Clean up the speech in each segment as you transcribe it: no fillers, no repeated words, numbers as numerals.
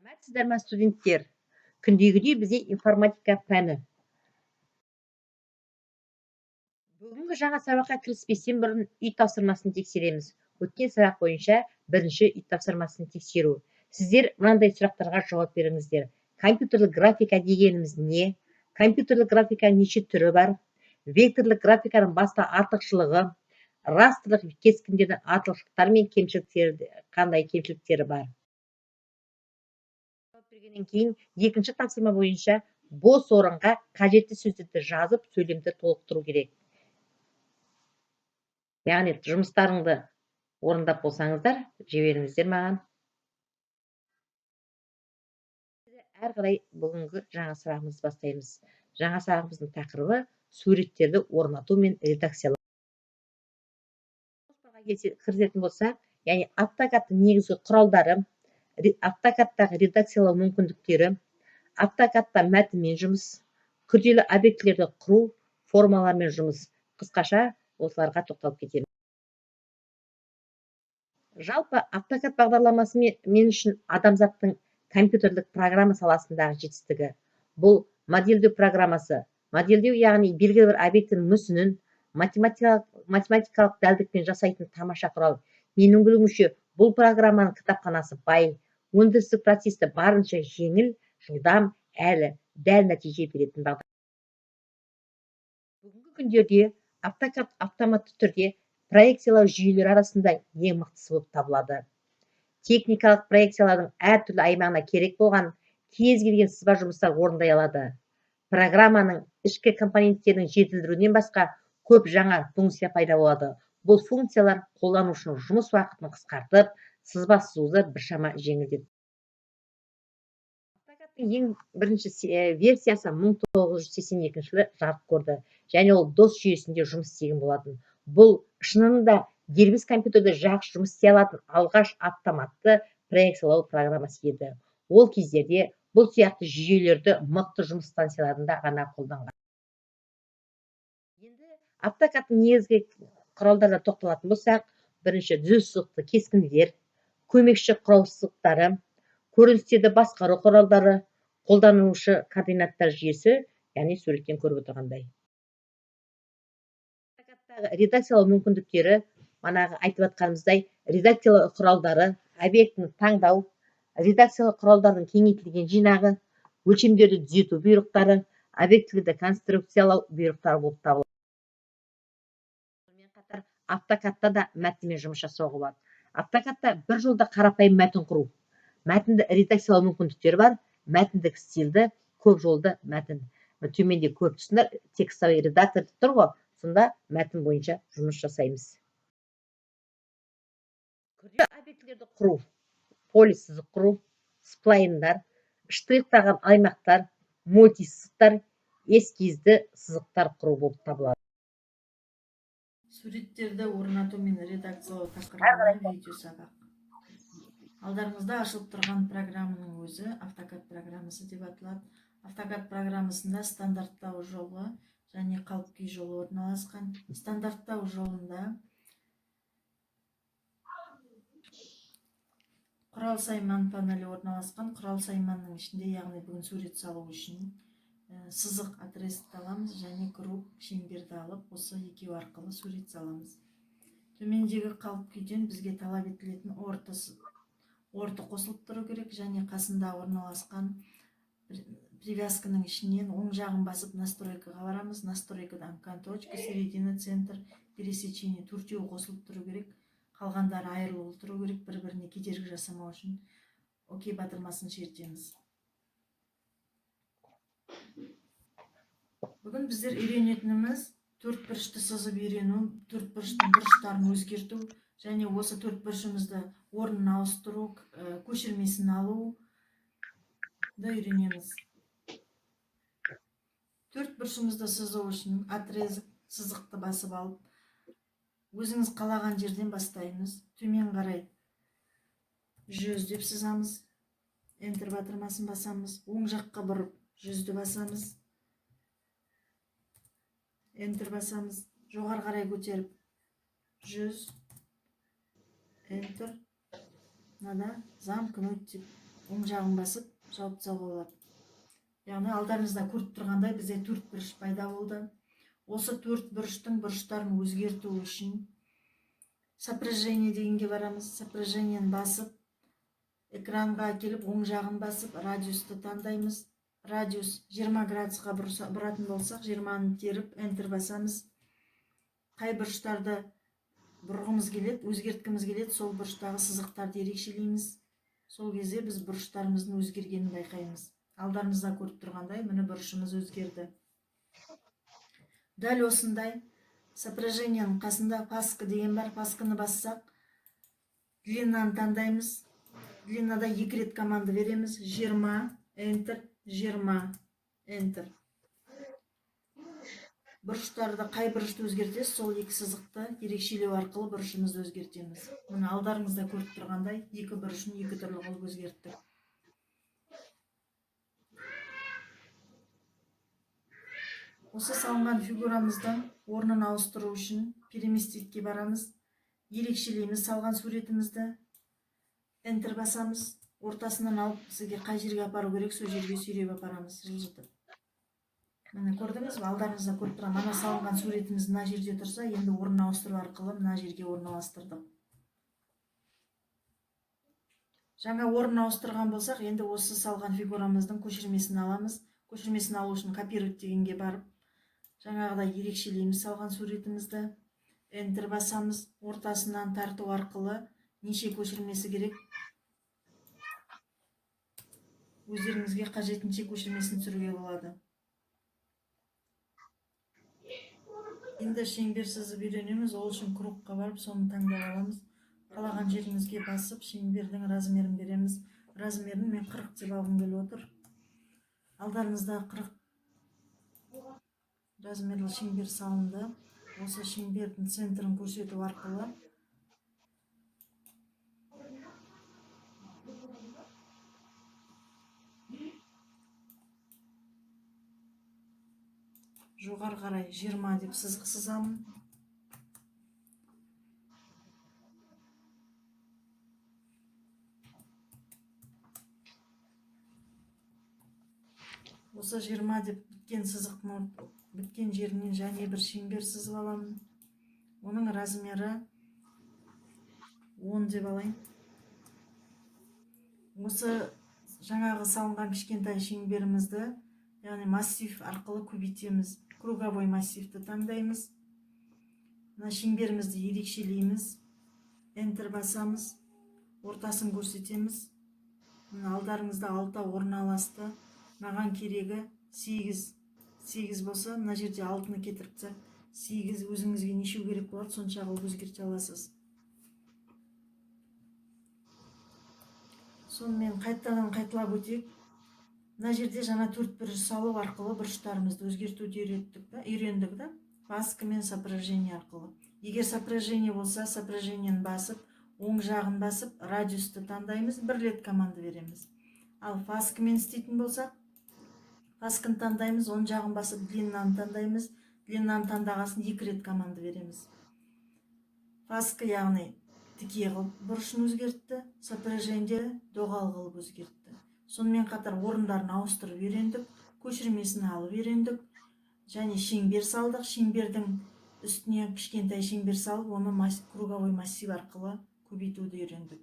Сәлеметсіздер ме, студенттер? Күндегідей бізде информатика пәні. Бүгінгі жаңа сабаққа кіріспестен бұрын үй тапсырмасын тексереміз. Өткен сабақ бойынша бірінші үй тапсырмасын тексеру. Сіздер мынандай сұрақтарға жауап беріңіздер. Компьютерлік графика дегеніміз не? Компьютерлік графика неше түрі бар? Векторлық графиканың басты артықшылығы, растрлық кескіндердің артықшылықтары мен кемшіліктері, қандай кемшіліктері бар? Бергеннен кейін екінші тапсырма бойынша бос орынға қажетті сөздерді жазып, сөйлемді толықтыру керек. Яғни жұмыстарыңды орындап болсаңыздар, жіберіңіздер маған. Әрі қарай бүгінгі жаңа сабағымызды бастаймыз. Жаңа сабағымыздың тақырыбы суреттерді орнату мен редакциялау. Кірісетін болсақ, яғни AutoCAD-тың негізгі құралдары, AutoCAD-тағы редакциялау мүмкіндіктері, AutoCAD-та мәтінмен жұмыс, күрделі объектілерді құру, формалармен жұмыс. Қысқаша осыларға тоқталып кетемін. Жалпы AutoCAD бағдарламасы мен үшін адамзаттың компьютерлік программа саласындағы жетістігі. Бұл модельдеу программасы. Модельдеу, яғни белгілі бір объектінің мүсінін математикалық дәлдікпен жасайтын тамаша құрал. Менің білуімше, бұл программаның кітапханасы бай, өндірістік процесті барынша жеңіл, жылдам, әрі дәл нәтиже беретін бағдарлама. Бүгінгі күндерде AutoCAD автоматты түрде проекциялау жүйелері арасында ең мықтысы болып табылады. Техникалық проекциялардың әртүрлі аймағына керек болған кез келген сызба жұмыстар орындай алады. Программаның ішкі компоненттерінің жетілдіруінен басқа көп жаңа функция пайда болады. Бұл функциялар қолданушының жұмыс уақытын қысқартып, сызба сызуды біршама жеңілдетеді. AutoCAD-тың ең бірінші версиясы 1982 жылы жарық көрді, және ол DOS жүйесінде жұмыс істеген болатын. Бұл шынында дербес компьютерде жақсы жұмыс істей алатын алғаш автоматты проекциялау программасы еді. Ол кездерде бұл сияқты жүйелерді мықты жұмыс станцияларында ғана қолданған. Енді AutoCAD-тың негізгі құралдарына тоқталатын болсақ, бірінші түзу сызықты кескіндер, көмекші құрау сызықтары, көріністерді басқару құралдары, қолданушы координаттар жүйесі, яғни суреттен көріп отырғандай. Редакциялау мүмкіндіктері, манағы айтып жатқанымыздай, редакциялау құралдары, объектіні таңдау, редакциялау құралдардың кеңейтілген жинағы, өлшемдерді түзету бұйрықтары, объектілерді конструкциялау бұйрықтары болып табылады. Сонымен қатар AutoCAD-та да мәтінмен жұмыс жасауға болады. AutoCAD-та бір жолда қарапайым мәтін құру, мәтінді редакциялау мүмкіндіктері бар, мәтіндік стильді, көп жолды мәтін. Төменде көріп тұрсыңдар, текстовый редактор тұр ғой, сонда мәтін бойынша жұмыс жасаймыз. Күрделі объектілерді құру, полисызық құру, сплайндар, штрихтаған аймақтар, мультисызықтар, эскизді сызықтар құру болып табылады. Суреттерді орнату мен редакциялау тақырыбына видео сабақ. Алдарыңызда ашылып тұрған программаның өзі AutoCAD программасы деп аталады. AutoCAD программасында стандарттау жолы және қалып-күй жолы орналасқан. Стандарттау жолында құрал сайман панелі орналасқан. Құрал сайманның ішінде, яғни бүгін сурет салу үшін сызық отрезкті аламыз және круг шеңберді алып, осы екеу арқылы сурет саламыз. Төмендегі қалып-күйден бізге талап етілетін орты қосылып тұру керек, және қасында орналасқан привязканың ішінен оң жағын басып настройкаға барамыз. Настройкадан точка, середина, центр, пересечение төртеуі қосылып тұру керек. Қалғандары айырылып тұру керек, бір-біріне кедергі жасамау үшін. Окей батырмасын шертеміз. Бүгін біздер үйренетініміз төртбұрышты сызып үйрену, төртбұрыштың бұрыштарын өзгерту және осы төртбұрышымызды орнын ауыстыру, көшірмесін алу да үйренеміз. Төртбұрышымызды сызу үшін отрезок сызықты басып алып, өзіңіз қалаған жерден бастаймыз. Төмен қарай 100 деп сызамыз. Enter батырмасын басамыз. Оң жаққа бұрып 100-ді басамыз. Enter басамыз. Жоғары қарай көтеріп 100. Enter. Надо замкнуть деп оң жағын басып жауып салуға болады. Яғни алдарыңызда көріп тұрғандай бізде төрт бұрыш пайда болды. Осы төрт бұрыштың бұрыштарын өзгерту үшін сопряжение дегенге барамыз. Сопряжениені басып, экранға келіп оң жағын басып, радиусты таңдаймыз. Радиус 20 градусқа бұратын болсақ, 20-ны теріп, Enter басамыз. Қай бұрыштарды бұрғымыз келеді, өзгерткіміз келеді, сол бұрыштағы сызықтарды ерекшелейміз. Сол кезде біз бұрыштарымыздың өзгергенін байқаймыз. Алдарыңызда көріп тұрғандай, міне бұрышымыз өзгерді. Дәл осындай сопряжениенің қасында паска деген бар. Пасканы бассақ, длиннаны таңдаймыз. Длиннада 2 рет команда береміз. 20, Enter, 20, Enter. Бұрыштарды қай бұрышты өзгертесіз, сол екі сызықты ерекшелеу арқылы бұрышымызды өзгертеміз. Мына алдарыңызда көріп тұрғандай, екі бұрышын екі түрлі қылып өзгерттік. Осы салынған фигурамыздың орнын ауыстыру үшін переместитке барамыз. Ерекшелейміз салған суретімізді. Enter басамыз. Ортасынан алып, сізге қай жерге апару керек, сол жерге сүйреп апарамыз, жылжытып. Міне көрдіңіз бе, алдарыңызда көріп тұрған мына салынған суретіміз мына жерде тұрса, енді орнын ауыстыру арқылы мына жерге орналастырдық. Жаңа орнын ауыстырған болсақ, енді осы салған фигурамыздың көшірмесін аламыз. Көшірмесін алу үшін копировать дегенге барып, жаңағыдай ерекшелейміз салған суретімізді. Enter басамыз. Ортасынан тарту арқылы неше көшірмесі керек, өздеріңізге қажетінше көшірмесін түсіруге болады. Енді шеңбер сызып үйренеміз. Ол үшін кругқа барып, соны таңдап аламыз. Қалаған жеріңізге басып, шеңбердің размерін береміз. Размерін мен 40 деп алғым келіп отыр. Алдарыңызда 40 размерлі шеңбер салынды. Осы шеңбердің центрін көрсету арқылы жоғары қарай 20 деп сызық сызамын. Осы 20 деп біткен сызықтың біткен жерінен және бір шеңбер сызып аламын. Оның размері 10 деп алайын. Осы жаңағы салынған кішкентай шеңберімізді, яғни массив арқылы көбейтеміз. Круговой массивті таңдаймыз. Мына шеңберімізді ерекшелейміз. Enter басамыз. Ортасын көрсетеміз. Мына алдарыңызда 6 орналасты. Маған керегі 8. 8 болса, мына жерде 6-ны кетіріп тастап, 8 өзіңізге неше керек болады, сонша қылып өзгерте аласыз. Сонымен қайталап өтейік. Мына жерде жаңа 4 бұрыш салу арқылы бұрыштарымызды өзгертуді үйрендік да, паска мен сопряжение арқылы. Егер сопряжение болса, сопряжениені басып, оң жағын басып, радиусты таңдаймыз, 1 рет команда береміз. Ал паскамен істейтін болсақ, пасканы таңдаймыз, оң жағын басып, длиннаны таңдаймыз, длиннаны таңдағасын 2 рет команда береміз. Паска яғни тіке қылып бұрышын өзгертті, сопряжение доғал қылып өзгертті. Сонымен қатар орындарын ауыстырып үйрендік, көшірмесін алып үйрендік, және шеңбер салдық. Шеңбердің үстіне кішкентай шеңбер салып, оны круговой массив арқылы көбейтуді үйрендік.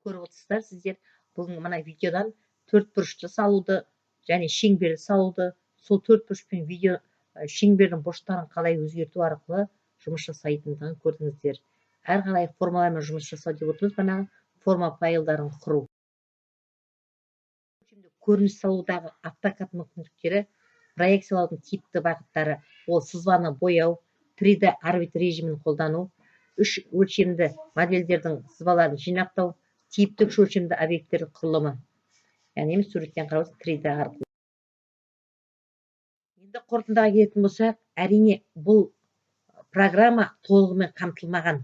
Көріп отырсыздар сіздер бүгінгі мына видеодан 4 бұрышты салуды және шеңберді салуды, сол 4 бұрышпен шеңбердің бұрыштарын қалай өзгерту арқылы жұмыс жасайтындығын көрдіңіздер. Әр қалай формалармен жұмыс жасау деп отырмыз, мына форма файлдарын құру. Көрініс салудағы AutoCAD мүмкіндіктері, проекциялаудың типті бағыттары, ол сызбаны бояу, 3D орбит режимін қолдану, 3 өлшемді модельдердің сызбаларын жинақтау, типтік үш өлшемді объекттердің құрылымы. Яғни суреттен қарау 3D арқылы. Енді қорытындыға келетін болсақ, әрине бұл программа толығымен қамтылмаған.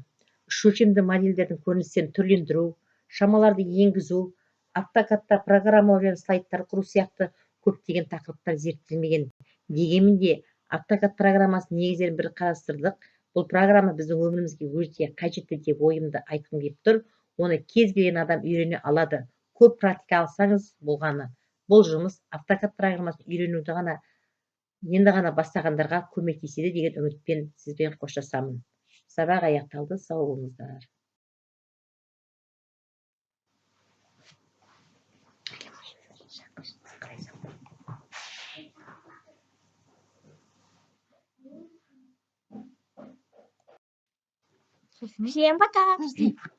Үш өлшемді модельдердің көріністерін түрлендіру, шамаларды енгізу, AutoCAD-та программалау және слайдтар құру сияқты көптеген тақырыптар зерттелмеген. Дегенмен де автокад программасының негіздерін бір қарастырдық. Бұл программа біздің өмірімізге өте қажетті деп ойымды айтқым келіп тұр. Оны кез келген адам үйрене алады. Көп практика алсаңыз болғаны. Бұл жұмыс автокад программасын үйренуді енді ғана бастағандарға көмектеседі деген үмітпен сізбен қоштасамын. Сабақ аяқталды. Сау болыңыздар. Всем пока!